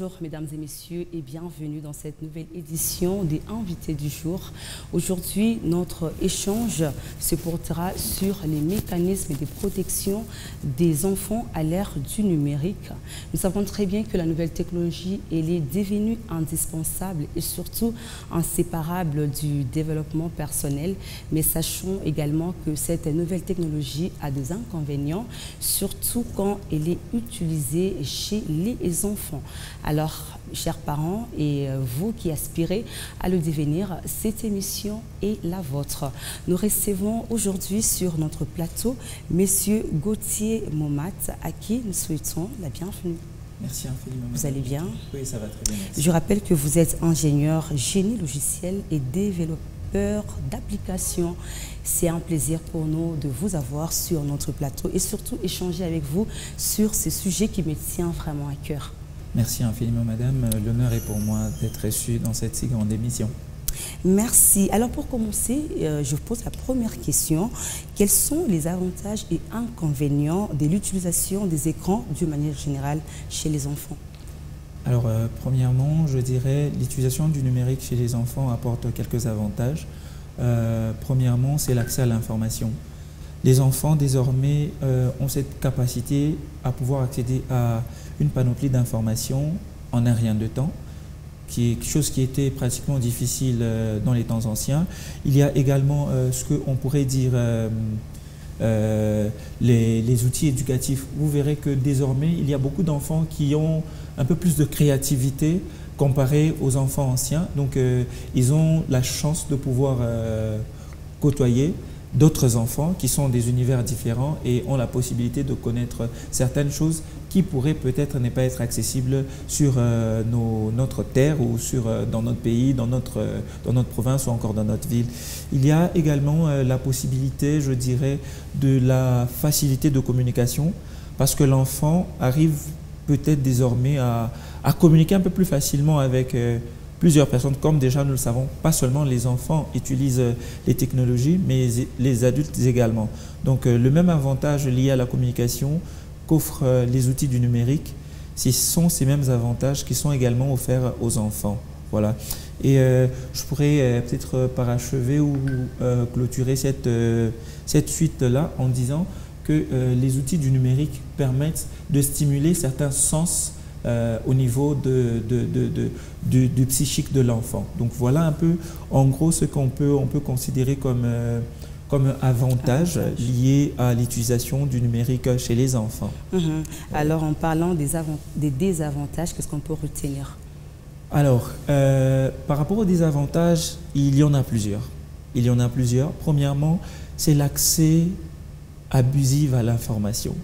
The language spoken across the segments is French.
Bonjour mesdames et messieurs et bienvenue dans cette nouvelle édition des invités du jour. Aujourd'hui, notre échange se portera sur les mécanismes de protection des enfants à l'ère du numérique. Nous savons très bien que la nouvelle technologie elle est devenue indispensable et surtout inséparable du développement personnel, mais sachons également que cette nouvelle technologie a des inconvénients, surtout quand elle est utilisée chez les enfants. Alors, chers parents et vous qui aspirez à le devenir, cette émission est la vôtre. Nous recevons aujourd'hui sur notre plateau Monsieur Gauthier Momat, à qui nous souhaitons la bienvenue. Merci infiniment. Vous allez bien? Oui, ça va très bien. Merci. Je rappelle que vous êtes ingénieur génie logiciel et développeur d'applications. C'est un plaisir pour nous de vous avoir sur notre plateau et surtout échanger avec vous sur ce sujet qui me tient vraiment à cœur. Merci infiniment, madame. L'honneur est pour moi d'être reçu dans cette si grande émission. Merci. Alors pour commencer, je vous pose la première question. Quels sont les avantages et inconvénients de l'utilisation des écrans d'une manière générale chez les enfants? Alors, premièrement, je dirais l'utilisation du numérique chez les enfants apporte quelques avantages. Premièrement, c'est l'accès à l'information. Les enfants, désormais, ont cette capacité à pouvoir accéder à une panoplie d'informations en un rien de temps, qui est quelque chose qui était pratiquement difficile dans les temps anciens. Il y a également ce qu'on pourrait dire les outils éducatifs. Vous verrez que désormais, il y a beaucoup d'enfants qui ont un peu plus de créativité comparé aux enfants anciens. Donc, ils ont la chance de pouvoir côtoyer d'autres enfants qui sont des univers différents et ont la possibilité de connaître certaines choses qui pourraient peut-être ne pas être accessibles sur notre terre ou dans notre pays, dans notre province ou encore dans notre ville. Il y a également la possibilité, je dirais, de la facilité de communication parce que l'enfant arrive peut-être désormais à communiquer un peu plus facilement avec plusieurs personnes, comme déjà nous le savons, pas seulement les enfants utilisent les technologies, mais les adultes également. Donc le même avantage lié à la communication qu'offrent les outils du numérique, ce sont ces mêmes avantages qui sont également offerts aux enfants. Voilà. Et je pourrais peut-être parachever ou clôturer cette suite-là en disant que les outils du numérique permettent de stimuler certains sens au niveau du psychique de l'enfant. Donc voilà un peu en gros ce qu'on peut considérer comme avantage lié à l'utilisation du numérique chez les enfants. Alors en parlant des désavantages, qu'est-ce qu'on peut retenir? Alors par rapport aux désavantages, il y en a plusieurs. Premièrement, c'est l'accès abusif à l'information.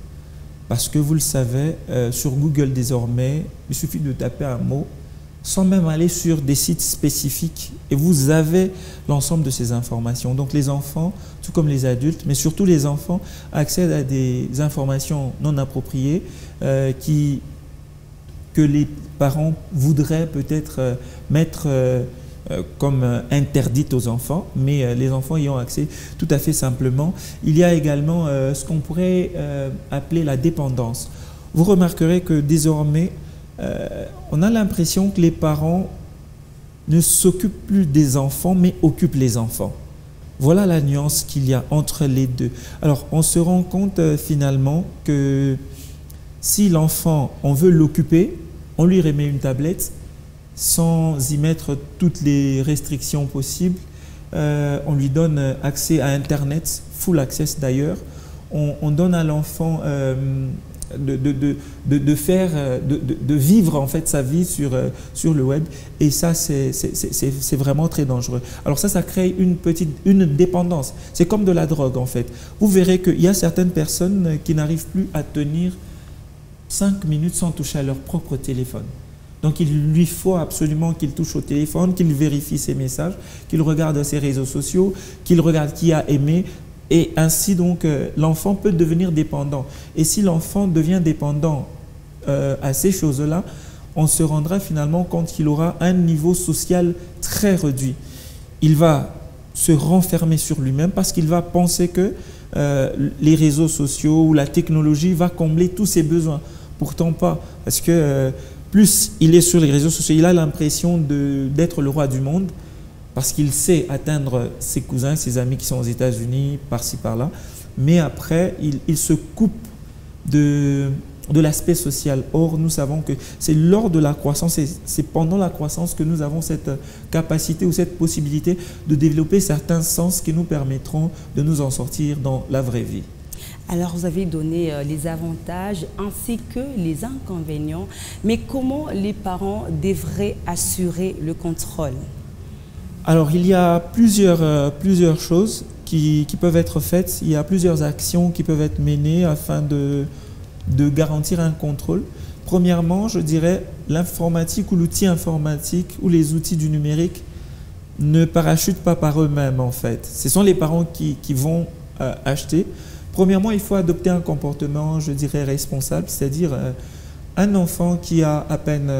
Parce que vous le savez, sur Google désormais, il suffit de taper un mot sans même aller sur des sites spécifiques et vous avez l'ensemble de ces informations. Donc les enfants, tout comme les adultes, mais surtout les enfants, accèdent à des informations non appropriées que les parents voudraient peut-être mettre comme interdite aux enfants, mais les enfants y ont accès tout à fait simplement. Il y a également ce qu'on pourrait appeler la dépendance. Vous remarquerez que désormais, on a l'impression que les parents ne s'occupent plus des enfants, mais occupent les enfants. Voilà la nuance qu'il y a entre les deux. Alors, on se rend compte finalement que si l'enfant, on veut l'occuper, on lui remet une tablette, sans y mettre toutes les restrictions possibles. On lui donne accès à Internet, full access d'ailleurs. On donne à l'enfant de vivre en fait sa vie sur le web. Et ça, c'est vraiment très dangereux. Alors ça crée une dépendance. C'est comme de la drogue en fait. Vous verrez qu'il y a certaines personnes qui n'arrivent plus à tenir 5 minutes sans toucher à leur propre téléphone. Donc, il lui faut absolument qu'il touche au téléphone, qu'il vérifie ses messages, qu'il regarde ses réseaux sociaux, qu'il regarde qui a aimé. Et ainsi, donc, l'enfant peut devenir dépendant. Et si l'enfant devient dépendant à ces choses-là, on se rendra finalement compte qu'il aura un niveau social très réduit. Il va se renfermer sur lui-même parce qu'il va penser que les réseaux sociaux ou la technologie va combler tous ses besoins. Pourtant pas, parce que plus il est sur les réseaux sociaux, il a l'impression d'être le roi du monde parce qu'il sait atteindre ses cousins, ses amis qui sont aux États-Unis, par-ci, par-là. Mais après, il se coupe de l'aspect social. Or, nous savons que c'est lors de la croissance, c'est pendant la croissance que nous avons cette capacité ou cette possibilité de développer certains sens qui nous permettront de nous en sortir dans la vraie vie. Alors, vous avez donné les avantages ainsi que les inconvénients, mais comment les parents devraient assurer le contrôle? Alors, il y a plusieurs choses qui peuvent être faites. Il y a plusieurs actions qui peuvent être menées afin de garantir un contrôle. Premièrement, je dirais l'informatique ou l'outil informatique ou les outils du numérique ne parachutent pas par eux-mêmes en fait. Ce sont les parents qui vont acheter. Premièrement, il faut adopter un comportement, je dirais, responsable, c'est-à-dire un enfant qui a à peine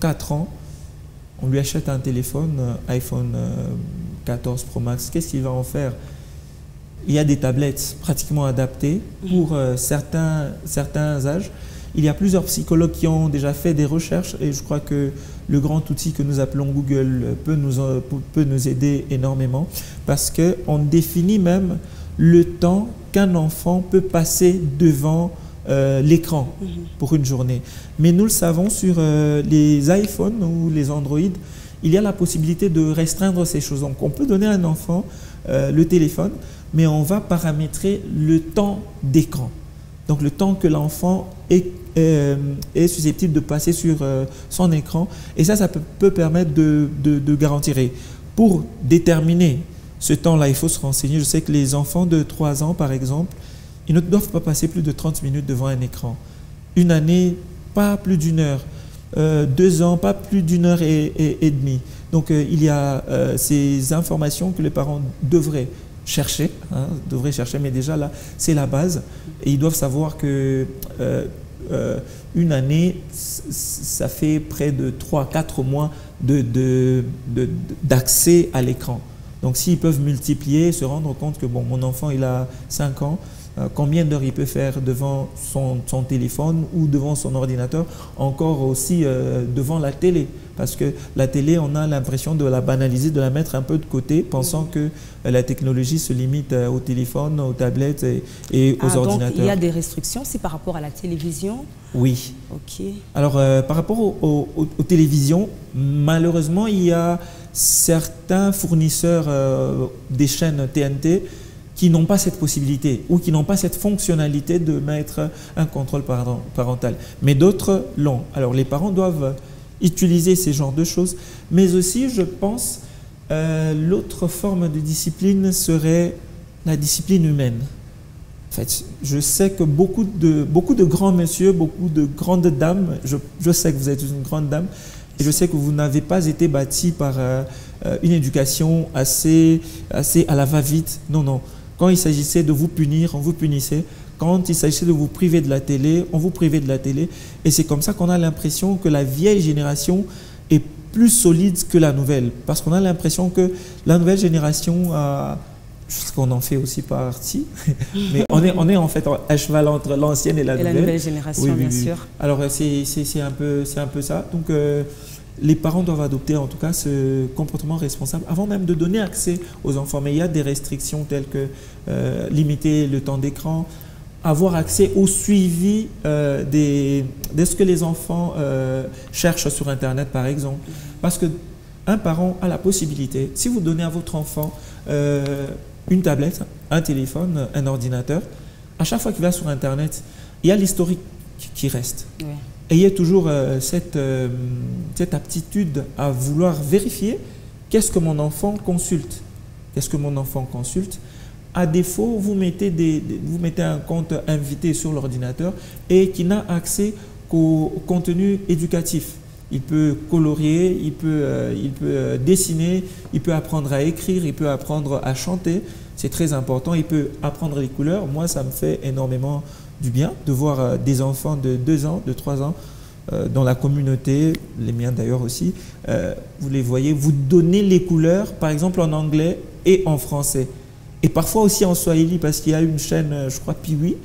4 ans, on lui achète un téléphone, iPhone 14 Pro Max, qu'est-ce qu'il va en faire? Il y a des tablettes pratiquement adaptées pour certains âges. Il y a plusieurs psychologues qui ont déjà fait des recherches et je crois que le grand outil que nous appelons Google peut nous aider énormément parce qu'on définit même le temps qu'un enfant peut passer devant l'écran pour une journée. Mais nous le savons, sur les iPhones ou les Android, il y a la possibilité de restreindre ces choses. Donc on peut donner à un enfant le téléphone, mais on va paramétrer le temps d'écran. Donc le temps que l'enfant est susceptible de passer sur son écran. Et ça peut permettre de garantir. Et pour déterminer ce temps-là, il faut se renseigner. Je sais que les enfants de 3 ans, par exemple, ils ne doivent pas passer plus de 30 minutes devant un écran. Une année, pas plus d'1 heure. 2 ans, pas plus d'1 heure et demie. Donc il y a ces informations que les parents devraient chercher, mais déjà là, c'est la base. Et ils doivent savoir que une année, ça fait près de 3-4 mois d'accès à l'écran. Donc s'ils peuvent multiplier, se rendre compte que bon, mon enfant il a 5 ans, combien d'heures il peut faire devant son téléphone ou devant son ordinateur, encore aussi devant la télé. Parce que la télé, on a l'impression de la banaliser, de la mettre un peu de côté, pensant que la technologie se limite au téléphone, aux tablettes et aux ordinateurs. Donc il y a des restrictions, c'est par rapport à la télévision? Oui. Ok. Alors par rapport aux télévisions, malheureusement, il y a certains fournisseurs des chaînes TNT qui n'ont pas cette possibilité ou qui n'ont pas cette fonctionnalité de mettre un contrôle parental. Mais d'autres l'ont. Alors les parents doivent utiliser ces genres de choses. Mais aussi, je pense, l'autre forme de discipline serait la discipline humaine. En fait, je sais que beaucoup de grands messieurs, beaucoup de grandes dames, je sais que vous êtes une grande dame, et je sais que vous n'avez pas été bâti par une éducation assez à la va-vite. Non, non. Quand il s'agissait de vous punir, on vous punissait. Quand il s'agissait de vous priver de la télé, on vous privait de la télé. Et c'est comme ça qu'on a l'impression que la vieille génération est plus solide que la nouvelle. Parce qu'on a l'impression que la nouvelle génération a... Je sais qu'on en fait aussi partie, mais on est en fait à cheval entre l'ancienne et la nouvelle. Et la nouvelle génération, oui, bien sûr. Alors c'est un peu ça. Donc les parents doivent adopter en tout cas ce comportement responsable avant même de donner accès aux enfants. Mais il y a des restrictions telles que limiter le temps d'écran, avoir accès au suivi de ce que les enfants cherchent sur Internet, par exemple. Parce qu'un parent a la possibilité, si vous donnez à votre enfant une tablette, un téléphone, un ordinateur, à chaque fois qu'il va sur Internet, il y a l'historique qui reste. Oui. Et il y a toujours cette aptitude à vouloir vérifier qu'est-ce que mon enfant consulte. Qu'est-ce que mon enfant consulte? À défaut, vous mettez un compte invité sur l'ordinateur et qui n'a accès qu'au contenu éducatif. Il peut colorier, il peut dessiner, il peut apprendre à écrire, il peut apprendre à chanter. C'est très important. Il peut apprendre les couleurs. Moi, ça me fait énormément du bien de voir des enfants de 2 ans, de 3 ans dans la communauté, les miens d'ailleurs aussi. Vous les voyez, vous donnez les couleurs, par exemple en anglais et en français. Et parfois aussi en swahili, parce qu'il y a une chaîne, je crois, Piwi,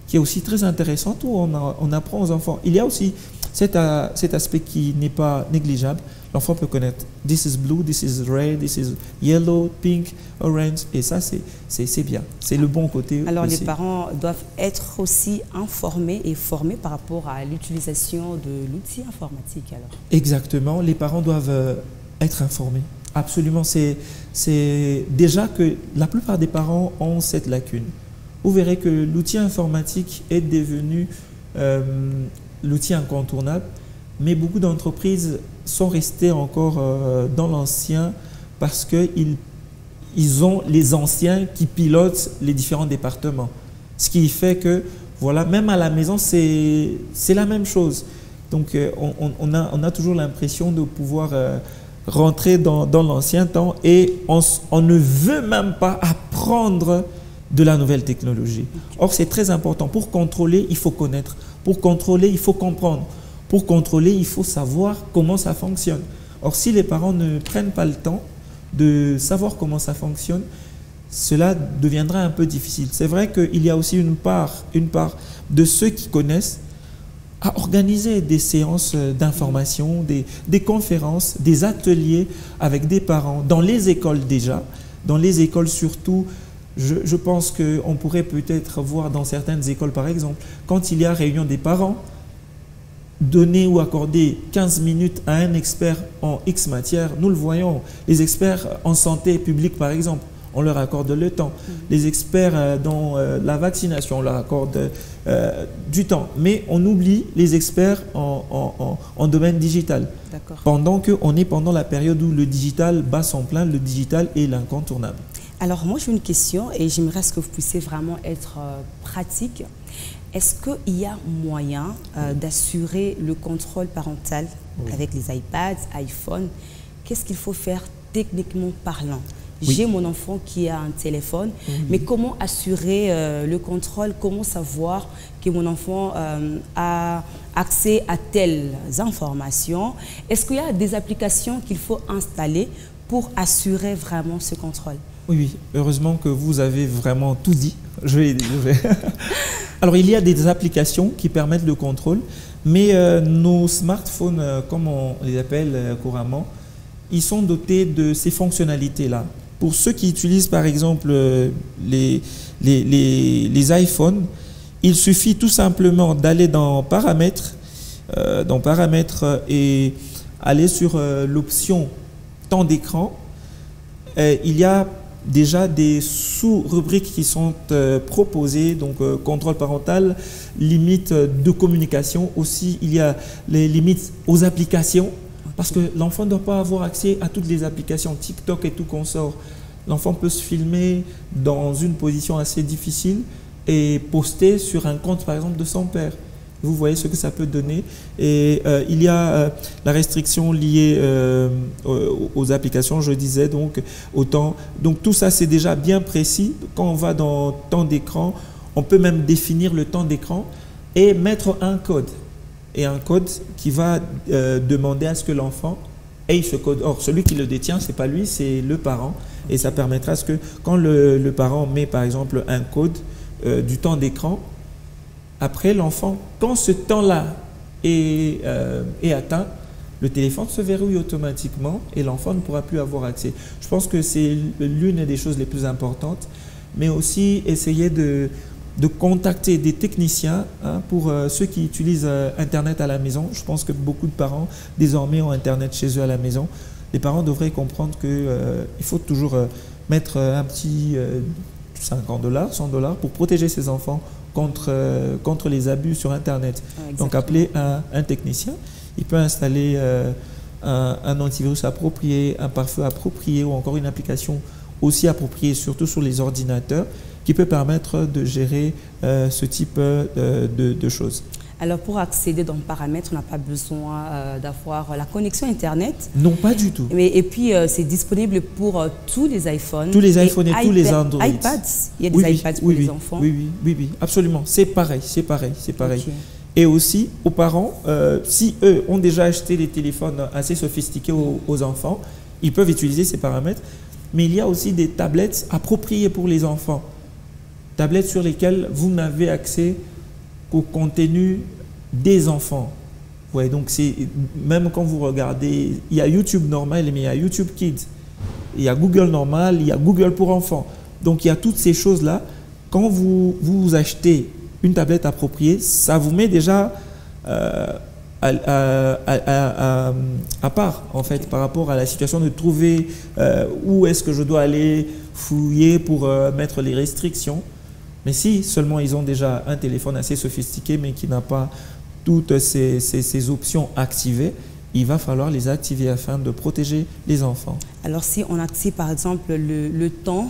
qui est aussi très intéressante où on apprend aux enfants. Il y a aussi cet aspect qui n'est pas négligeable. L'enfant peut connaître « this is blue, this is red, this is yellow, pink, orange » et ça, c'est bien. C'est le bon côté. Alors, aussi. Les parents doivent être aussi informés et formés par rapport à l'utilisation de l'outil informatique. Alors. Exactement. Les parents doivent être informés. Absolument. C'est déjà que la plupart des parents ont cette lacune. Vous verrez que l'outil informatique est devenu l'outil incontournable, mais beaucoup d'entreprises sont restées encore dans l'ancien parce qu'ils ont les anciens qui pilotent les différents départements. Ce qui fait que, voilà, même à la maison, c'est la même chose. Donc, on a toujours l'impression de pouvoir rentrer dans l'ancien temps et on ne veut même pas apprendre de la nouvelle technologie. Or, c'est très important. Pour contrôler, il faut connaître. Pour contrôler, il faut comprendre. Pour contrôler, il faut savoir comment ça fonctionne. Or, si les parents ne prennent pas le temps de savoir comment ça fonctionne, cela deviendra un peu difficile. C'est vrai qu'il y a aussi une part de ceux qui connaissent à organiser des séances d'information, des conférences, des ateliers avec des parents, dans les écoles déjà, dans les écoles surtout. Je pense qu'on pourrait peut-être voir dans certaines écoles, par exemple, quand il y a réunion des parents, donner ou accorder 15 minutes à un expert en X matière. Nous le voyons, les experts en santé publique, par exemple, on leur accorde le temps. Les experts dans la vaccination, on leur accorde du temps. Mais on oublie les experts en domaine digital. Pendant qu'on est pendant la période où le digital bat son plein, le digital est l'incontournable. Alors moi j'ai une question et j'aimerais que vous puissiez vraiment être pratique. Est-ce qu'il y a moyen d'assurer le contrôle parental avec les iPads, iPhone? Qu'est-ce qu'il faut faire techniquement parlant? J'ai mon enfant qui a un téléphone, mais comment assurer le contrôle? Comment savoir que mon enfant a accès à telles informations? Est-ce qu'il y a des applications qu'il faut installer pour assurer vraiment ce contrôle? Oui, heureusement que vous avez vraiment tout dit. Alors, il y a des applications qui permettent le contrôle, mais nos smartphones, comme on les appelle couramment, ils sont dotés de ces fonctionnalités-là. Pour ceux qui utilisent par exemple les iPhones, il suffit tout simplement d'aller dans Paramètres et aller sur l'option temps d'écran. Il y a déjà des sous-rubriques qui sont proposées, donc contrôle parental, limites de communication. Aussi, il y a les limites aux applications. Parce que l'enfant ne doit pas avoir accès à toutes les applications, TikTok et tout consort. L'enfant peut se filmer dans une position assez difficile et poster sur un compte, par exemple, de son père. Vous voyez ce que ça peut donner. Et il y a la restriction liée aux applications, je disais, donc au temps. Donc tout ça, c'est déjà bien précis. Quand on va dans temps d'écran, on peut même définir le temps d'écran et mettre un code. Et un code qui va demander à ce que l'enfant ait ce code. Or, celui qui le détient, ce n'est pas lui, c'est le parent. Et ça permettra à ce que quand le parent met par exemple un code du temps d'écran, après l'enfant, quand ce temps-là est atteint, le téléphone se verrouille automatiquement et l'enfant ne pourra plus avoir accès. Je pense que c'est l'une des choses les plus importantes, mais aussi essayer de contacter des techniciens pour ceux qui utilisent Internet à la maison. Je pense que beaucoup de parents désormais ont Internet chez eux à la maison. Les parents devraient comprendre qu'il faut toujours mettre un petit 50 $, 100 $ pour protéger ses enfants contre les abus sur Internet. Donc appeler un technicien. Il peut installer un antivirus approprié, un pare-feu approprié ou encore une application aussi appropriée, surtout sur les ordinateurs, qui peut permettre de gérer ce type de choses. Alors, pour accéder dans Paramètres, on n'a pas besoin d'avoir la connexion Internet. Non, pas du tout. Et puis, c'est disponible pour tous les iPhones. Tous les iPhones et tous les Android. iPads, il y a des iPads pour les enfants. Oui, absolument. C'est pareil. Okay. Et aussi, aux parents, si eux ont déjà acheté des téléphones assez sophistiqués aux enfants, ils peuvent utiliser ces paramètres. Mais il y a aussi des tablettes appropriées pour les enfants. Tablettes sur lesquelles vous n'avez accès qu'au contenu des enfants. Ouais, donc même quand vous regardez, il y a YouTube normal, mais il y a YouTube Kids. Il y a Google normal, il y a Google pour enfants. Donc il y a toutes ces choses-là. Quand vous achetez une tablette appropriée, ça vous met déjà à part, en fait, par rapport à la situation de trouver où est-ce que je dois aller fouiller pour mettre les restrictions. Mais si seulement ils ont déjà un téléphone assez sophistiqué, mais qui n'a pas toutes ces options activées, il va falloir les activer afin de protéger les enfants. Alors si on active par exemple le temps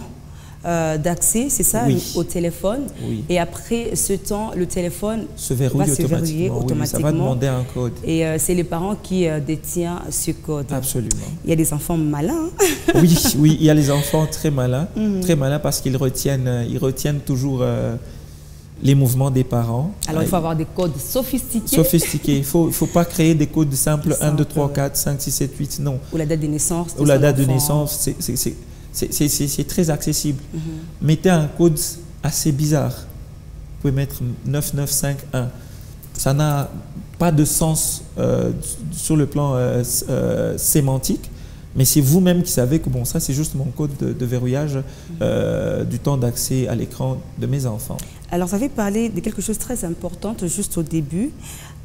d'accès, c'est ça, oui, au téléphone, oui, et après ce temps, le téléphone se verrouille automatiquement. Oui, ça va demander un code. Et c'est les parents qui détiennent ce code. Absolument. Il y a des enfants malins. Oui, oui, il y a les enfants très malins, très malins parce qu'ils retiennent toujours les mouvements des parents. Alors il faut avoir des codes sophistiqués. Sophistiqués. Il ne faut pas créer des codes simples 1, 2, 3, 4, 5, 6, 7, 8, non. Ou la date de naissance. Ou la date de naissance, c'est très accessible. Mettez un code assez bizarre. Vous pouvez mettre 99551. Ça n'a pas de sens sur le plan sémantique, mais c'est vous-même qui savez que bon, ça c'est juste mon code de verrouillage du temps d'accès à l'écran de mes enfants. Alors, vous avez parlé de quelque chose de très important juste au début.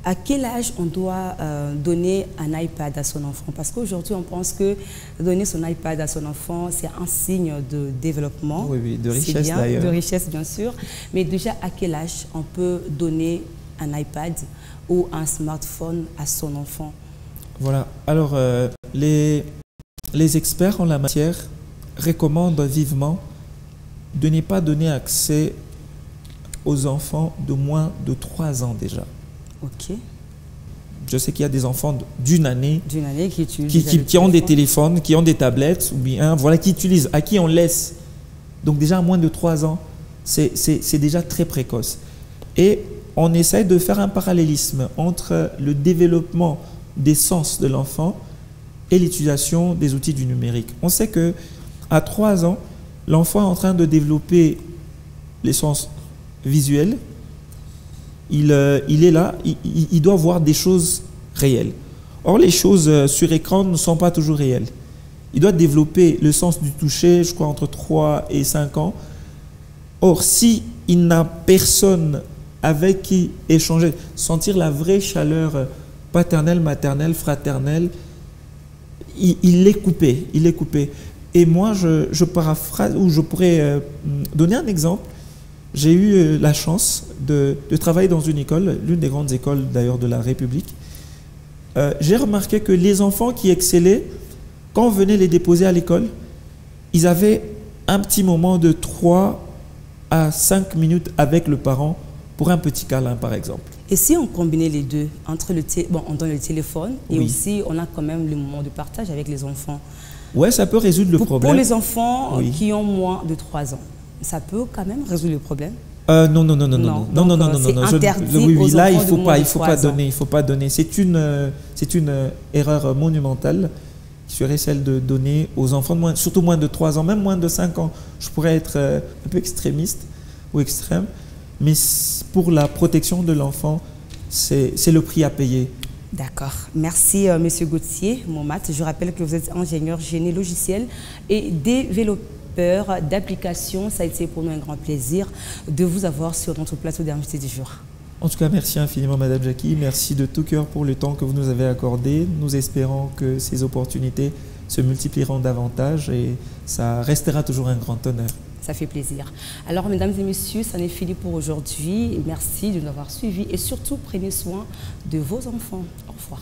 À quel âge on doit donner un iPad à son enfant? Parce qu'aujourd'hui, on pense que donner son iPad à son enfant, c'est un signe de développement. Oui, oui, de richesse d'ailleurs. De richesse, bien sûr. Mais déjà, à quel âge on peut donner un iPad ou un smartphone à son enfant? Voilà. Alors, les experts en la matière recommandent vivement de ne pas donner accès aux enfants de moins de 3 ans déjà. Ok. Je sais qu'il y a des enfants d'une année qui ont des téléphones, qui ont des tablettes, ou bien voilà, qui utilisent, à qui on laisse. Donc déjà à moins de 3 ans, c'est déjà très précoce. Et on essaie de faire un parallélisme entre le développement des sens de l'enfant et l'utilisation des outils du numérique. On sait qu'à 3 ans, l'enfant est en train de développer les sens visuels. Il est là, il doit voir des choses réelles. Or, les choses sur écran ne sont pas toujours réelles. Il doit développer le sens du toucher, je crois, entre 3 et 5 ans. Or, si il n'a personne avec qui échanger, sentir la vraie chaleur paternelle, maternelle, fraternelle, il est coupé. Il est coupé. Et moi, je paraphrase, ou je pourrais donner un exemple. J'ai eu la chance de travailler dans une école, l'une des grandes écoles d'ailleurs de la République. J'ai remarqué que les enfants qui excellaient, quand on venait les déposer à l'école, ils avaient un petit moment de 3 à 5 minutes avec le parent pour un petit câlin, par exemple. Et si on combinait les deux, entre on donne le téléphone et oui, aussi on a quand même le moment de partage avec les enfants. Ouais, ça peut résoudre le problème. Pour les enfants oui, qui ont moins de 3 ans, ça peut quand même résoudre le problème? Non. C'est interdit oui, aux là, enfants il faut pas donner. C'est une erreur monumentale qui serait celle de donner aux enfants, surtout moins de 3 ans, même moins de 5 ans. Je pourrais être un peu extrémiste ou extrême, mais pour la protection de l'enfant, c'est le prix à payer. D'accord. Merci, Monsieur Gauthier Momat. Je rappelle que vous êtes ingénieur génie logiciel et développeur d'applications. Ça a été pour nous un grand plaisir de vous avoir sur notre plateau d'invité du jour. En tout cas, merci infiniment, Madame Jackie. Merci de tout cœur pour le temps que vous nous avez accordé. Nous espérons que ces opportunités se multiplieront davantage et ça restera toujours un grand honneur. Ça fait plaisir. Alors, mesdames et messieurs, ça n'est fini pour aujourd'hui. Merci de nous avoir suivis et surtout, prenez soin de vos enfants. Au revoir.